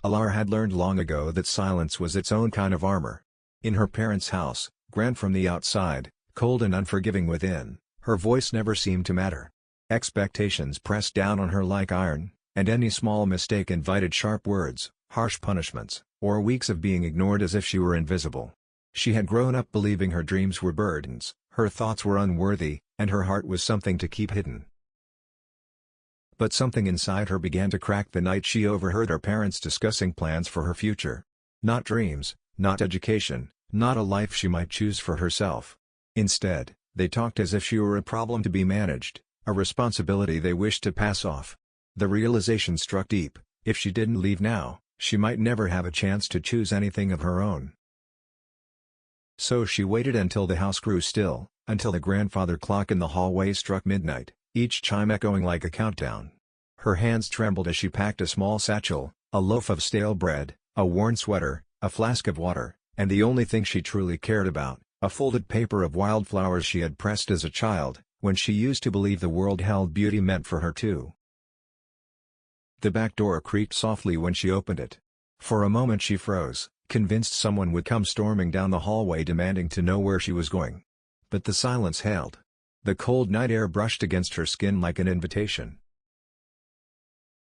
Alara had learned long ago that silence was its own kind of armor. In her parents' house, grand from the outside, cold and unforgiving within, her voice never seemed to matter. Expectations pressed down on her like iron, and any small mistake invited sharp words, harsh punishments, or weeks of being ignored as if she were invisible. She had grown up believing her dreams were burdens, her thoughts were unworthy, and her heart was something to keep hidden. But something inside her began to crack the night she overheard her parents discussing plans for her future. Not dreams, not education, not a life she might choose for herself. Instead, they talked as if she were a problem to be managed, a responsibility they wished to pass off. The realization struck deep: if she didn't leave now, she might never have a chance to choose anything of her own. So she waited until the house grew still, until the grandfather clock in the hallway struck midnight, each chime echoing like a countdown. Her hands trembled as she packed a small satchel, a loaf of stale bread, a worn sweater, a flask of water, and the only thing she truly cared about, a folded paper of wildflowers she had pressed as a child, when she used to believe the world held beauty meant for her too. The back door creaked softly when she opened it. For a moment she froze, convinced someone would come storming down the hallway demanding to know where she was going. But the silence held. The cold night air brushed against her skin like an invitation.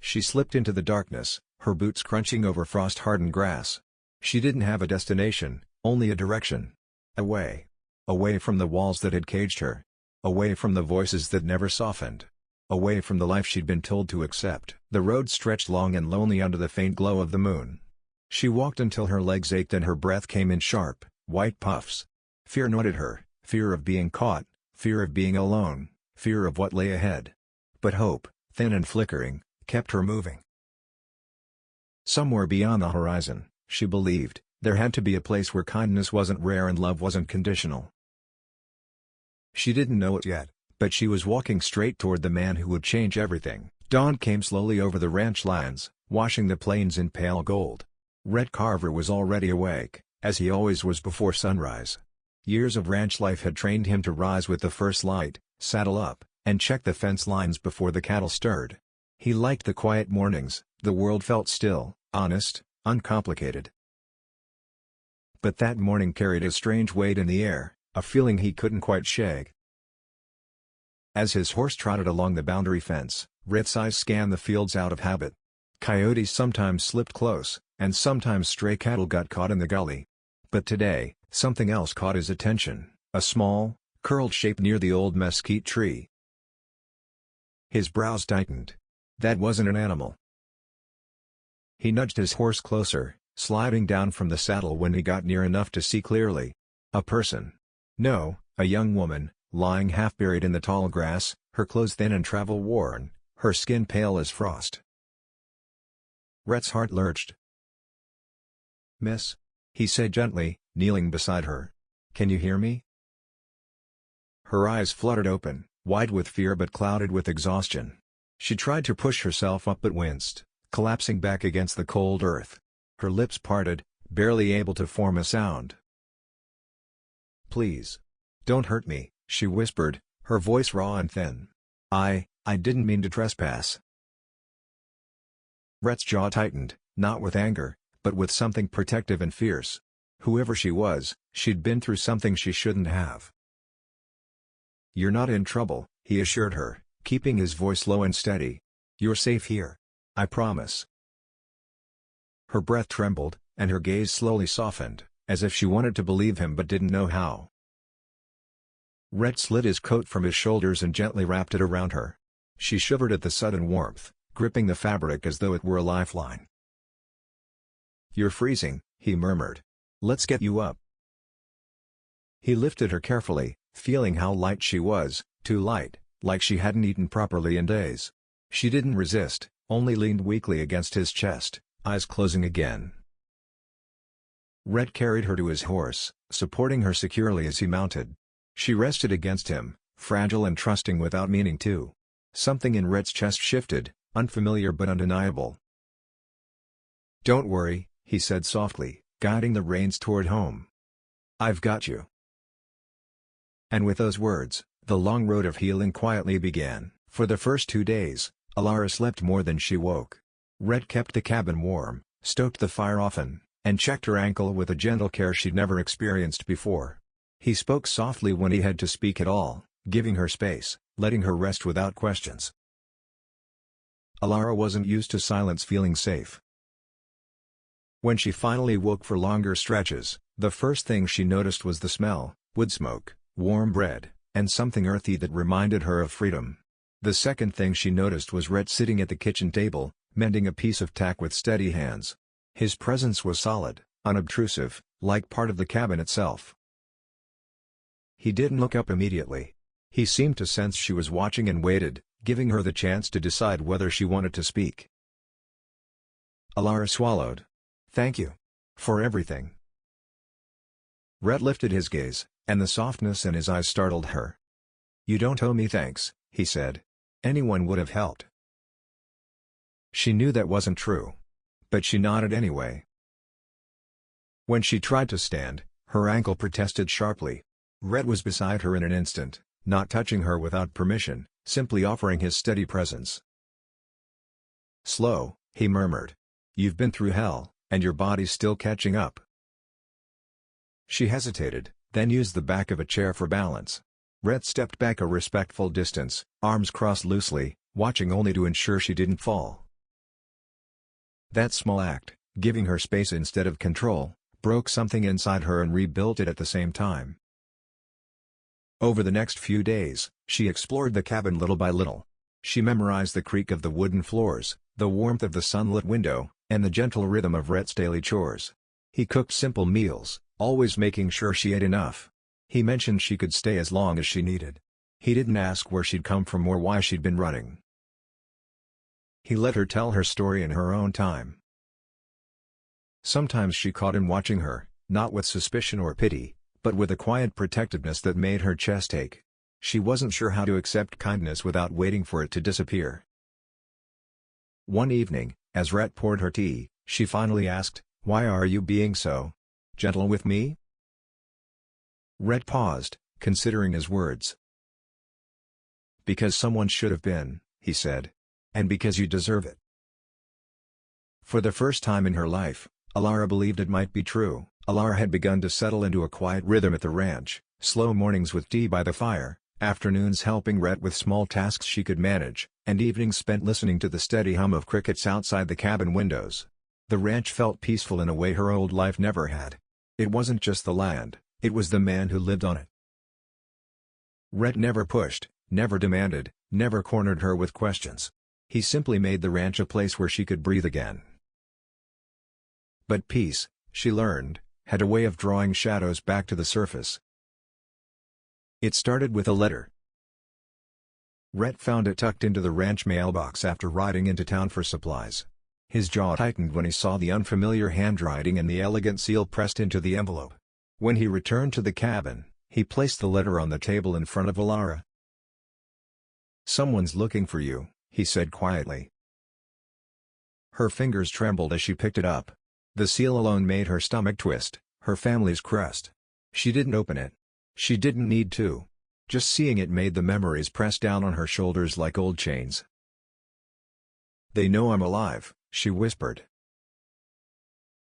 She slipped into the darkness, her boots crunching over frost-hardened grass. She didn't have a destination, only a direction. Away. Away from the walls that had caged her. Away from the voices that never softened. Away from the life she'd been told to accept. The road stretched long and lonely under the faint glow of the moon. She walked until her legs ached and her breath came in sharp, white puffs. Fear gnawed at her, fear of being caught, fear of being alone, fear of what lay ahead. But hope, thin and flickering, kept her moving. Somewhere beyond the horizon, she believed, there had to be a place where kindness wasn't rare and love wasn't conditional. She didn't know it yet, but she was walking straight toward the man who would change everything. Dawn came slowly over the ranch lands, washing the plains in pale gold. Red Carver was already awake, as he always was before sunrise. Years of ranch life had trained him to rise with the first light, saddle up, and check the fence lines before the cattle stirred. He liked the quiet mornings. The world felt still, honest, uncomplicated. But that morning carried a strange weight in the air, a feeling he couldn't quite shake. As his horse trotted along the boundary fence, Red's eyes scanned the fields out of habit. Coyotes sometimes slipped close, and sometimes stray cattle got caught in the gully. But today, something else caught his attention, a small, curled shape near the old mesquite tree. His brows tightened. That wasn't an animal. He nudged his horse closer, sliding down from the saddle when he got near enough to see clearly. A person. No, a young woman, lying half-buried in the tall grass, her clothes thin and travel-worn, her skin pale as frost. Rhett's heart lurched. "Miss?" he said gently, kneeling beside her. "Can you hear me?" Her eyes fluttered open, wide with fear but clouded with exhaustion. She tried to push herself up but winced, collapsing back against the cold earth. Her lips parted, barely able to form a sound. "Please. Don't hurt me," she whispered, her voice raw and thin. I didn't mean to trespass." Rhett's jaw tightened, not with anger, but with something protective and fierce. Whoever she was, she'd been through something she shouldn't have. "You're not in trouble," he assured her, keeping his voice low and steady. "You're safe here. I promise." Her breath trembled, and her gaze slowly softened, as if she wanted to believe him but didn't know how. Rhett slid his coat from his shoulders and gently wrapped it around her. She shivered at the sudden warmth, gripping the fabric as though it were a lifeline. "You're freezing," he murmured. "Let's get you up." He lifted her carefully, feeling how light she was, too light, like she hadn't eaten properly in days. She didn't resist, only leaned weakly against his chest, eyes closing again. Rhett carried her to his horse, supporting her securely as he mounted. She rested against him, fragile and trusting without meaning to. Something in Rhett's chest shifted, unfamiliar but undeniable. "Don't worry," he said softly, guiding the reins toward home. "I've got you." And with those words, the long road of healing quietly began. For the first 2 days, Alara slept more than she woke. Rhett kept the cabin warm, stoked the fire often, and checked her ankle with a gentle care she'd never experienced before. He spoke softly when he had to speak at all, giving her space, letting her rest without questions. Alara wasn't used to silence feeling safe. When she finally woke for longer stretches, the first thing she noticed was the smell: wood smoke, warm bread, and something earthy that reminded her of freedom. The second thing she noticed was Rhett sitting at the kitchen table, mending a piece of tack with steady hands. His presence was solid, unobtrusive, like part of the cabin itself. He didn't look up immediately. He seemed to sense she was watching and waited, giving her the chance to decide whether she wanted to speak. Alara swallowed. "Thank you. For everything." Rhett lifted his gaze, and the softness in his eyes startled her. "You don't owe me thanks," he said. "Anyone would have helped." She knew that wasn't true. But she nodded anyway. When she tried to stand, her ankle protested sharply. Rhett was beside her in an instant, not touching her without permission, simply offering his steady presence. "Slow," he murmured. "You've been through hell, and your body's still catching up." She hesitated, then used the back of a chair for balance. Rhett stepped back a respectful distance, arms crossed loosely, watching only to ensure she didn't fall. That small act, giving her space instead of control, broke something inside her and rebuilt it at the same time. Over the next few days, she explored the cabin little by little. She memorized the creak of the wooden floors, the warmth of the sunlit window, and the gentle rhythm of Rhett's daily chores. He cooked simple meals, always making sure she ate enough. He mentioned she could stay as long as she needed. He didn't ask where she'd come from or why she'd been running. He let her tell her story in her own time. Sometimes she caught him watching her, not with suspicion or pity, but with a quiet protectiveness that made her chest ache. She wasn't sure how to accept kindness without waiting for it to disappear. One evening, as Rhett poured her tea, she finally asked, "Why are you being so gentle with me?" Rhett paused, considering his words. "Because someone should have been," he said. "And because you deserve it." For the first time in her life, Alara believed it might be true. Alara had begun to settle into a quiet rhythm at the ranch, slow mornings with tea by the fire, afternoons helping Rhett with small tasks she could manage, and evenings spent listening to the steady hum of crickets outside the cabin windows. The ranch felt peaceful in a way her old life never had. It wasn't just the land, it was the man who lived on it. Rhett never pushed, never demanded, never cornered her with questions. He simply made the ranch a place where she could breathe again. But peace, she learned, had a way of drawing shadows back to the surface. It started with a letter. Rhett found it tucked into the ranch mailbox after riding into town for supplies. His jaw tightened when he saw the unfamiliar handwriting and the elegant seal pressed into the envelope. When he returned to the cabin, he placed the letter on the table in front of Alara. "Someone's looking for you," he said quietly. Her fingers trembled as she picked it up. The seal alone made her stomach twist, her family's crest. She didn't open it. She didn't need to. Just seeing it made the memories press down on her shoulders like old chains. "They know I'm alive," she whispered.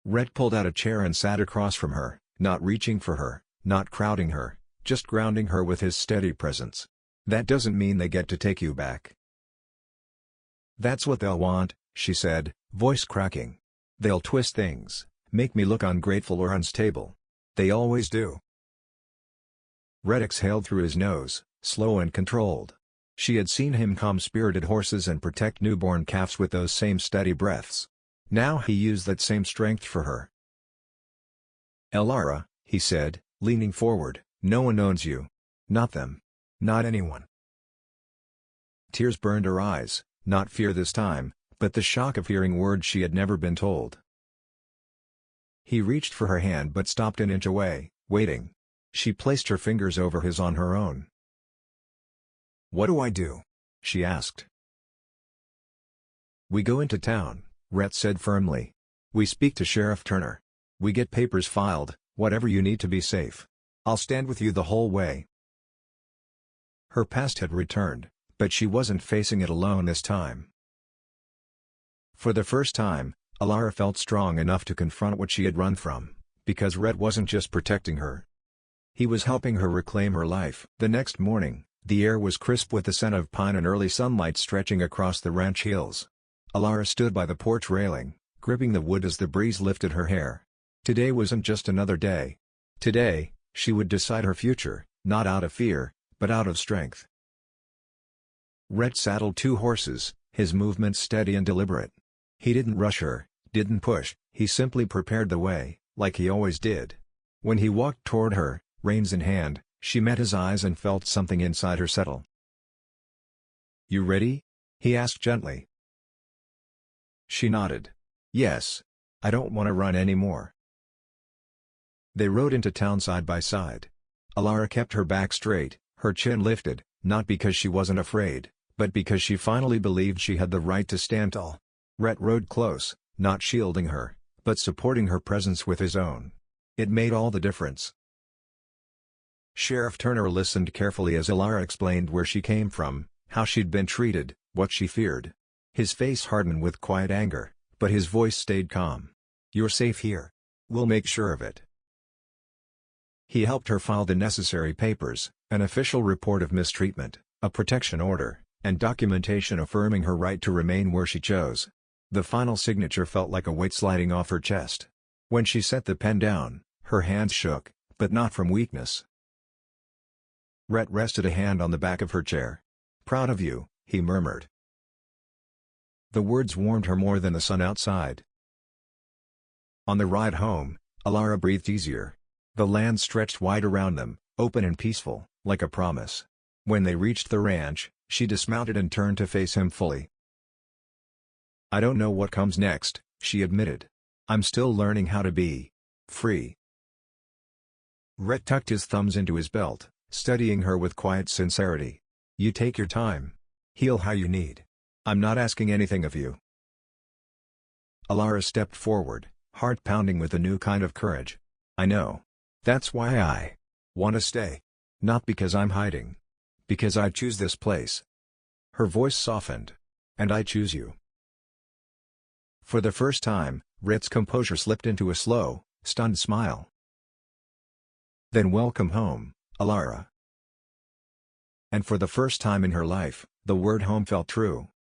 Rhett pulled out a chair and sat across from her, not reaching for her, not crowding her, just grounding her with his steady presence. "That doesn't mean they get to take you back." "That's what they'll want," she said, voice cracking. "They'll twist things, make me look ungrateful or unstable. They always do." Rhett exhaled through his nose, slow and controlled. She had seen him calm spirited horses and protect newborn calves with those same steady breaths. Now he used that same strength for her. "Alara," he said, leaning forward, "no one owns you. Not them. Not anyone." Tears burned her eyes, not fear this time, but the shock of hearing words she had never been told. He reached for her hand but stopped an inch away, waiting. She placed her fingers over his on her own. "What do I do?" she asked. "We go into town," Rhett said firmly. "We speak to Sheriff Turner. We get papers filed, whatever you need to be safe. I'll stand with you the whole way." Her past had returned, but she wasn't facing it alone this time. For the first time, Alara felt strong enough to confront what she had run from, because Rhett wasn't just protecting her. He was helping her reclaim her life. The next morning, the air was crisp with the scent of pine and early sunlight stretching across the ranch hills. Alara stood by the porch railing, gripping the wood as the breeze lifted her hair. Today wasn't just another day. Today, she would decide her future, not out of fear, but out of strength. Rhett saddled 2 horses, his movements steady and deliberate. He didn't rush her, didn't push, he simply prepared the way, like he always did. When he walked toward her, reins in hand, she met his eyes and felt something inside her settle. "You ready?" he asked gently. She nodded. "Yes. I don't want to run anymore." They rode into town side by side. Alara kept her back straight, her chin lifted, not because she wasn't afraid, but because she finally believed she had the right to stand tall. Rhett rode close, not shielding her, but supporting her presence with his own. It made all the difference. Sheriff Turner listened carefully as Alara explained where she came from, how she'd been treated, what she feared. His face hardened with quiet anger, but his voice stayed calm. "You're safe here. We'll make sure of it." He helped her file the necessary papers, an official report of mistreatment, a protection order, and documentation affirming her right to remain where she chose. The final signature felt like a weight sliding off her chest. When she set the pen down, her hands shook, but not from weakness. Rhett rested a hand on the back of her chair. "Proud of you," he murmured. The words warmed her more than the sun outside. On the ride home, Alara breathed easier. The land stretched wide around them, open and peaceful, like a promise. When they reached the ranch, she dismounted and turned to face him fully. "I don't know what comes next," she admitted. "I'm still learning how to be free." Rhett tucked his thumbs into his belt, studying her with quiet sincerity. "You take your time. Heal how you need. I'm not asking anything of you." Alara stepped forward, heart pounding with a new kind of courage. "I know. That's why I want to stay. Not because I'm hiding. Because I choose this place." Her voice softened. "And I choose you." For the first time, Rhett's composure slipped into a slow, stunned smile. "Then welcome home, Alara." And for the first time in her life, the word home felt true.